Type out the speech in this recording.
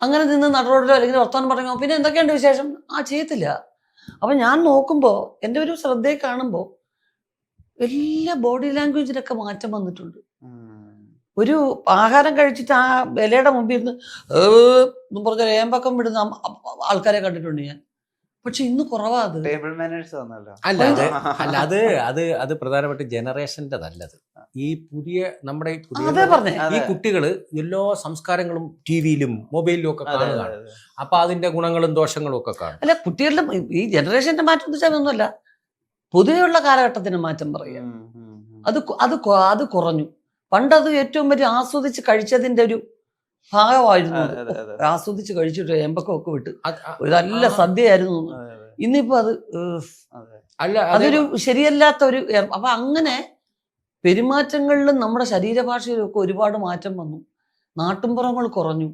അങ്ങനെ നിന്ന് നടുറോഡിലോ അല്ലെങ്കിൽ വർത്തമാനം പറയുമോ പിന്നെ എന്തൊക്കെയുണ്ട് വിശേഷം ചെയ്യത്തില്ല. അപ്പൊ ഞാൻ നോക്കുമ്പോ എൻ്റെ ഒരു ശ്രദ്ധയെ കാണുമ്പോ എല്ലാ ബോഡി ലാംഗ്വേജിലൊക്കെ മാറ്റം വന്നിട്ടുണ്ട്. ഒരു ആഹാരം കഴിച്ചിട്ട് ആ ഇലയുടെ മുമ്പിൽ ഇരുന്ന് എന്നും പറഞ്ഞ ഏമ്പക്കം വിടുന്ന ആൾക്കാരെ കണ്ടിട്ടുണ്ട് ഞാൻ. പക്ഷെ ഇന്ന് കുറവാ അത്. ടേബിൾ മാനേഴ്സ് വന്നല്ലോ. അത് പ്രധാനപ്പെട്ട ജനറേഷന്റെ നല്ലത്. ഈ പുതിയ നമ്മുടെ ഈ കുട്ടികള് എല്ലാ സംസ്കാരങ്ങളും ടിവിയിലും മൊബൈലിലും ഒക്കെ കാണുകയാണ്. അപ്പൊ അതിന്റെ ഗുണങ്ങളും ദോഷങ്ങളും ഒക്കെ കാണും. അല്ല, കുട്ടികളുടെ ഈ ജനറേഷന്റെ മാറ്റം എന്ന് വെച്ചാൽ ഒന്നുമല്ല, പൊതുവെയുള്ള കാലഘട്ടത്തിന് മാറ്റം പറയുക. അത് കുറഞ്ഞു. പണ്ടത് ഏറ്റവും വലിയ ആസ്വദിച്ച് കഴിച്ചതിന്റെ ഒരു ഭാഗമായിരുന്നു. ആസ്വദിച്ച് കഴിച്ചിട്ട് ഏമ്പക്കമൊക്കെ വിട്ട് ഒരു നല്ല സദ്യയായിരുന്നു. ഇന്നിപ്പോ അത് അതൊരു ശരിയല്ലാത്ത ഒരു. അപ്പൊ അങ്ങനെ പെരുമാറ്റങ്ങളിലും നമ്മുടെ ശരീരഭാഷയിലും ഒക്കെ ഒരുപാട് മാറ്റം വന്നു. നാട്ടിൻപുറങ്ങൾ കുറഞ്ഞു.